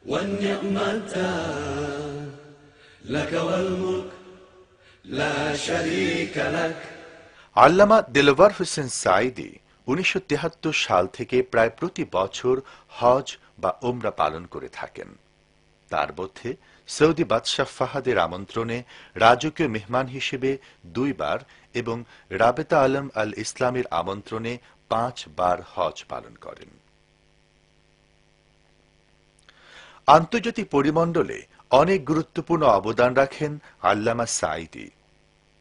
والنعمة لك والملك لا شريك لك। আল্লামা দেলওয়ার হোসেন সাঈদী 1973 সাল থেকে প্রায় প্রতি বছর হজ বা উমরা পালন করে থাকেন। তার মধ্যে সৌদি বাদশাহ ফাহাদের আমন্ত্রণে রাজকীয় মেহমান হিসেবে 2 বার এবং রাবেতা আলম আল ইসলামের আমন্ত্রণে 5 বার হজ পালন করেন। আন্তর্জাতিক পরিমণ্ডলে অনেক গুরুত্বপূর্ণ অবদান রাখেন আল্লামা সাঈদী।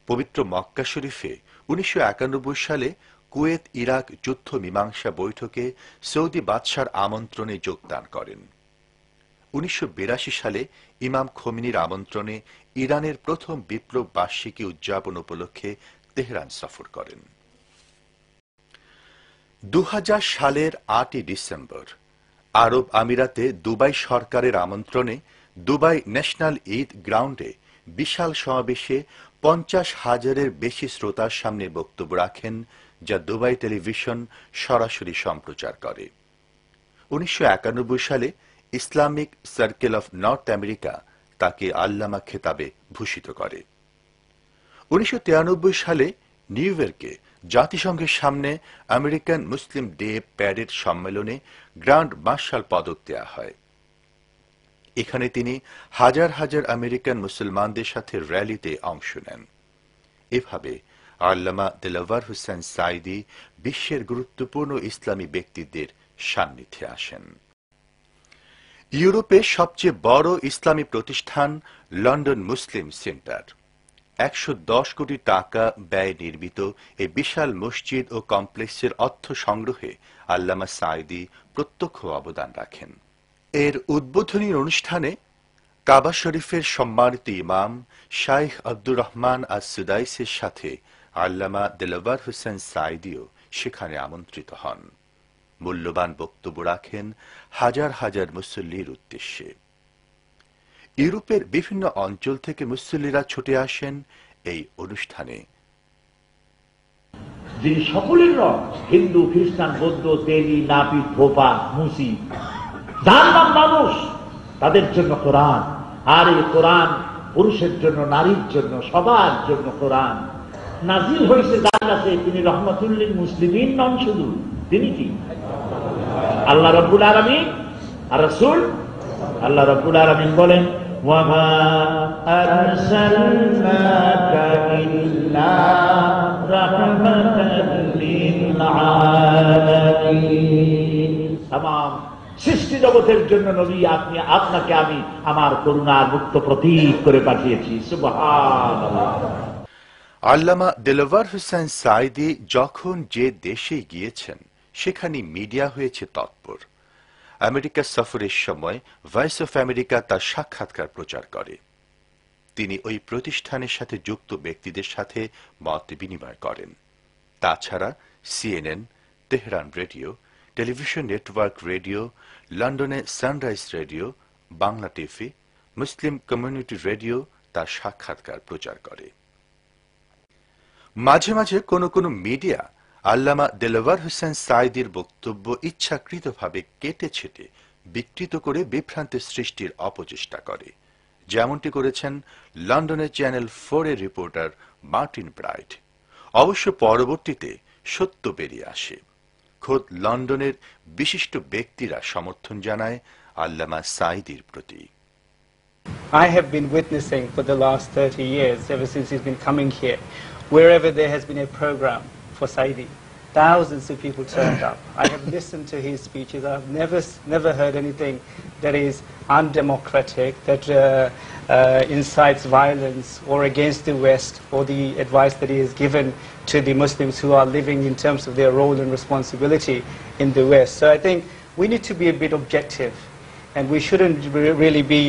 পবিত্র মক্কা শরীফে 1991 সালে কুয়েত ইরাক যুদ্ধ মীমাংসা বৈঠকে সৌদি বাদশার আমন্ত্রণে যোগদান করেন। 1982 সালে ইমাম খোমেনির আমন্ত্রণে ইরানের প্রথম বিপ্লব বার্ষিকী উদযাপন উপলক্ষে তেহরান সফর করেন। 2000 সালের 8 ডিসেম্বর আরব আমিরাতে দুবাই সরকারের আমন্ত্রণে দুবাই ন্যাশনাল ঈদ গ্রাউন্ডে বিশাল সমাবেশে 50,000-এর বেশি শ্রোতার সামনে বক্তব্য রাখেন, যা দুবাই টেলিভিশন সরাসরি সম্প্রচার করে। 1991 সালে Islamic circle of north America তাকে আল্লামা খেতাবে ভূষিত করে। 1993 সালে নিউ ইয়র্কে জাতিসংঘের সামনে আমেরিকান মুসলিম ডে প্যারেড সম্মেলনে গ্র্যান্ড মার্শাল পদক দেয়া হয়। এখানে তিনি হাজার হাজার আমেরিকান মুসলমানদের সাথে র্যালিতে অংশ নেন। এভাবে আল্লামা দেলওয়ার হোসেন সাঈদী বিশ্বের গুরুত্বপূর্ণ ইসলামী ব্যক্তিত্বের সান্নিধ্যে আসেন। ইউরোপের সবচেয়ে বড় ইসলামী প্রতিষ্ঠান লন্ডন মুসলিম সেন্টার 110 কোটি টাকা ব্যয় নির্মিত এই বিশাল মসজিদ ও কমপ্লেক্সের অর্থ সংগ্রহে আল্লামা সাঈদী প্রত্যক্ষ অবদান রাখেন। এর উদ্বোধনী অনুষ্ঠানে কাবা শরীফের সম্মানিত ইমাম শাইখ আব্দুর রহমান আস-সুদাইসের সাথে আল্লামা দেলওয়ার হোসেন সাঈদীও সেখানে আমন্ত্রিত হন। মূল্যবান বক্তব্য রাখেন হাজার হাজার মুসল্লির উদ্দেশ্যে। ইউরোপের বিভিন্ন অঞ্চল থেকে মুসল্লিরা ছুটে আসেন এই অনুষ্ঠানে। যিনি সকলের রব, হিন্দু, খ্রিস্টান, বৌদ্ধ, তেলি, নাপিত, ভোপা, মুসি, যার নাম মানুষ, তাদের জন্য কোরআন। আর এই কোরআন পুরুষের জন্য, নারীর জন্য, সবার জন্য কোরআন নাজিল হয়েছে যার কাছে। তিনি রহমাতুল্লিল মুসলিমিন নন, শুধু তিনি কি আল্লাহ রাব্বুল আলামিন আর রাসূল। আল্লাহ রাব্বুল আলামিন বলেন, ওয়ামা আরসালনাকা ইল্লা রাহমাতাল লিল আলামিন। তামাম সৃষ্টি জগতের জন্য নবী আপনি, আপনাকে আমি আমার করুণার মুক্ত প্রতীক করে পাঠিয়েছি। সুবহানাল্লাহ। আল্লামা দেলওয়ার হোসেন সাঈদী যখন যে দেশে গিয়েছেন সেখানে মিডিয়া হয়েছে তৎপর। আমেরিকা সফরের সময় ভয়েস অফ আমেরিকা তার সাক্ষাৎকার প্রচার করে। তিনি ওই প্রতিষ্ঠানের সাথে যুক্ত ব্যক্তিদের সাথে মত বিনিময় করেন। তাছাড়া CNN, Tehran radio, television network radio, লন্ডনে Sunrise radio, Bangla TV, Muslim community radio তার সাক্ষাৎকার প্রচার করে। মাঝে মাঝে কোনো কোনো মিডিয়া আল্লামা দেলওয়ার হোসেন সাঈদীর বক্তব্য ইচ্ছাকৃতভাবে কেটে ছেটে বিকৃত করে বিভ্রান্তি সৃষ্টির অপচেষ্টা করে, যেমনটি করেছেন লন্ডনের চ্যানেল 4 এর রিপোর্টার মার্টিন ব্রাইট। অবশ্য পরবর্তীতে সত্য বেরিয়ে আসে। খোদ লন্ডনের বিশিষ্ট ব্যক্তিরা সমর্থন জানায় আল্লামা সাঈদীর প্রতি। I have been witnessing for the last 30 years, ever since he's been coming here, wherever there has been a program for Saidi, thousands of people turned up. I have listened to his speeches. I've never heard anything that is undemocratic, that incites violence or against the West, or the advice that he has given to the Muslims who are living in terms of their role and responsibility in the West. So I think we need to be a bit objective, and we shouldn't really be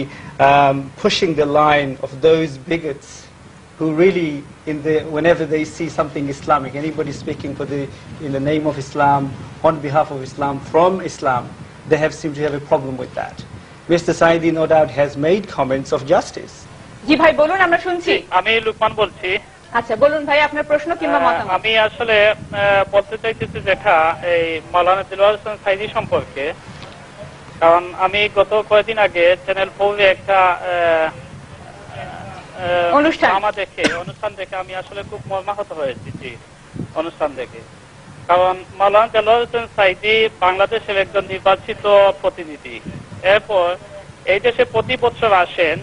pushing the line of those bigots who really, whenever they see something Islamic, anybody speaking in the name of Islam, on behalf of Islam, from Islam, they seem to have a problem with that. Mr. Saidi no doubt has made comments of justice. জি ভাই বলুন, আমরা শুনছি। আমি লুকমান বলছি। আচ্ছা বলুন ভাই, আপনার প্রশ্ন কিংবা মতামত। আমি আসলে বলতে চাইতেছি যেটা এই মাওলানা দেলওয়ার হোসেন সাঈদী সম্পর্কে, কারণ আমি গত কয়েকদিন আগে চ্যানেল 4 একটা অনুষ্ঠান দেখে আমি আসলে খুব মর্মাহত হয়েছি অনুষ্ঠান দেখে। কারণ মাওলানা দেলোয়ার হোসেন সাঈদী বাংলাদেশের একজন নির্বাচিত প্রতিনিধি, এরপর এই দেশে প্রতি বছর আসেন,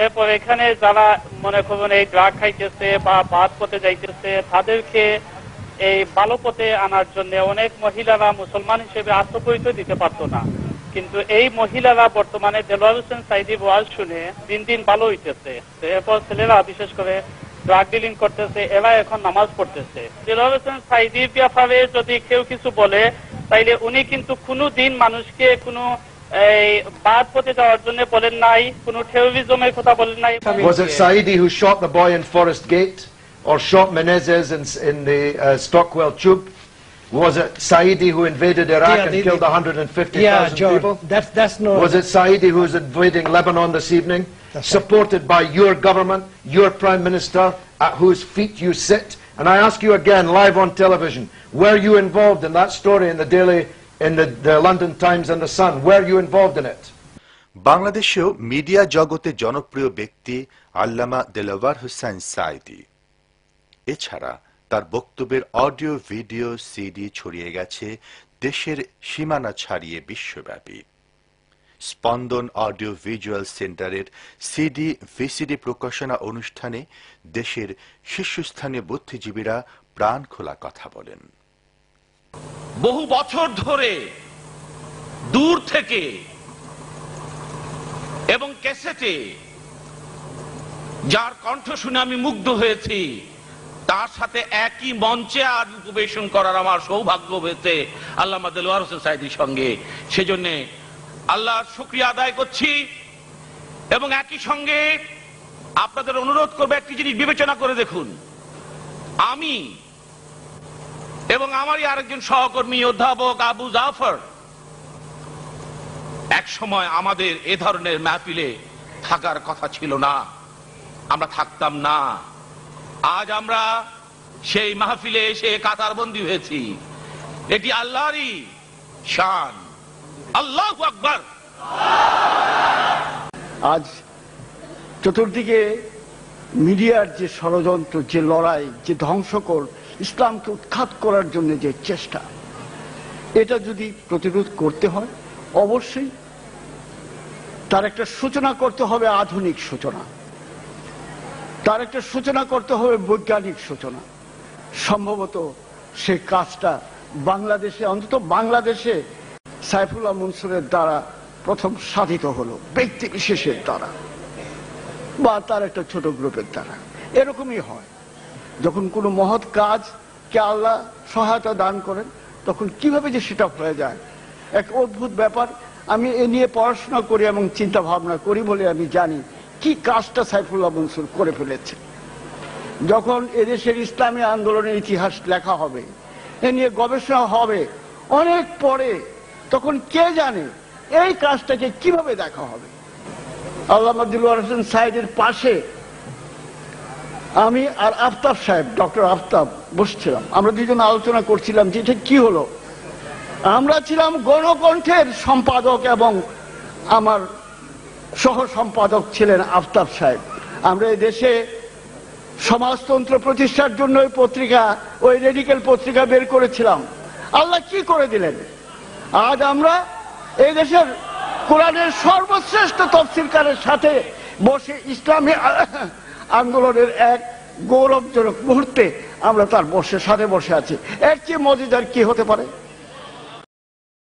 এরপর এখানে যারা মনে করবেন এই ড্রাগ খাইতেছে বা বাদ পথে যাইতেছে তাদেরকে এই ভালো পথে আনার জন্য অনেক মহিলারা মুসলমান হিসেবে আত্মপরিচয় দিতে পারতো না, কিন্তু এই মহিলারা বর্তমানে দেলোয়ার হোসেন সাঈদীর ওয়াজ শুনে দিন দিন ভালো হইতেছে। এরপর ছেলেরা বিশেষ করে ড্রাগ ডিলিং করতেছে, এরা এখন নামাজ পড়তেছে। দেলোয়ার হোসেন সাঈদীর ব্যাপারে যদি কেউ কিছু বলে তাইলে উনি কিন্তু কোনোদিন মানুষকে কোনো এই বাদ পথে যাওয়ার জন্য বলেন নাই, কোনো টেরোরিজমের কথা বলেন নাই। Was it Saidi who shot the boy in Forest Gate or shot Menezes in the Stockwell tube? Was it Saidi who invaded Iraq and killed 150,000 people? That's no. Was it Saidi who is invading Lebanon this evening, supported by your government, your Prime Minister, at whose feet you sit? And I ask you again, live on television, were you involved in that story in the London Times and the Sun? Were you involved in it? বাংলাদেশেও media জগতে জনপ্রিয় ব্যক্তি আল্লামা দেলোয়ার হোসেন সাঈদী। এছাড়া তার বক্তব্যের audio video CD ছড়িয়ে গেছে দেশের সীমানা ছাড়িয়ে বিশ্বব্যাপী। স্পন্দন অডিও ভিজুয়াল সেন্টারের সিডি ভিসিডি প্রকাশনা অনুষ্ঠানে দেশের শীর্ষস্থানীয় বুদ্ধিজীবীরা প্রাণ খোলা কথা বলেন। বহু বছর ধরে দূর থেকে এবং ক্যাসেটে যার কণ্ঠ শুনে আমি মুগ্ধ হয়েছি, তার সাথে একই মঞ্চে আর উপবেশন করার আমার সৌভাগ্য হয়েছে আল্লামা দেলোয়ার হোসেন সাঈদীর সঙ্গে। সেজন্য আল্লাহর শুকরিয়া আদায় করছি এবং একই সঙ্গে আপনাদের অনুরোধ করবে একটি জিনিস বিবেচনা করে দেখুন। আমি এবং আমারই আরেকজন সহকর্মী অধ্যাপক আবু জাফর এক সময় আমাদের এ ধরনের মাহফিলে থাকার কথা ছিল না, আমরা থাকতাম না। আজ আমরা সেই মাহফিলে এসে কাতারবন্দী হয়েছি। এটি আল্লাহরই শান। আল্লাহু আকবার। আজ চতুর্দিকে মিডিয়ার যে ষড়যন্ত্র, যে লড়াই, যে ধ্বংসকর, ইসলামকে উৎখাত করার জন্য যে চেষ্টা, এটা যদি প্রতিরোধ করতে হয় অবশ্যই তার একটা সূচনা করতে হবে, আধুনিক সূচনা। তার একটা সূচনা করতে হবে, বৈজ্ঞানিক সূচনা। সম্ভবত সেই কাজটা বাংলাদেশে, অন্তত বাংলাদেশে সাইফুল্লাহ মনসুরের দ্বারা প্রথম সাধিত হলো, ব্যক্তি বিশেষের দ্বারা বা তার একটা ছোট গ্রুপের দ্বারা। এরকমই হয় যখন কোনো মহৎ কাজকে আল্লাহ সহায়তা দান করেন, তখন কিভাবে যে সেটা হয়ে যায় এক অদ্ভুত ব্যাপার। আমি এ নিয়ে পড়াশোনা করি এবং চিন্তা ভাবনা করি বলে আমি জানি কি কাজটা সাইফুল্লাহ মনসুর করে ফেলেছে। যখন এদেশের ইসলামী আন্দোলনের ইতিহাস লেখা হবে, এ নিয়ে গবেষণা হবে অনেক পরে, তখন কে জানে এই কাজটাকে কিভাবে দেখা হবে। আল্লামা দেলোয়ার হোসেন সাঈদীর পাশে আমি আর আফতাব সাহেব, ডক্টর আফতাব বসছিলাম। আমরা দুজন আলোচনা করছিলাম যে এটা কি হলো। আমরা ছিলাম গণকণ্ঠের সম্পাদক এবং আমার সহ সম্পাদক ছিলেন আফতাব সাহেব। আমরা এই দেশে সমাজতন্ত্র প্রতিষ্ঠার জন্য ওই পত্রিকা, ওই রেডিক্যাল পত্রিকা বের করেছিলাম। আল্লাহ কি করে দিলেন, আজ আমরা এই দেশের কোরআনের সর্বশ্রেষ্ঠ তফসিরকারের সাথে বসে ইসলামী আন্দোলনের এক গৌরবজনক মুহূর্তে আমরা তার সাথে বসে আছি। এর চেয়ে মজাদার কি হতে পারে?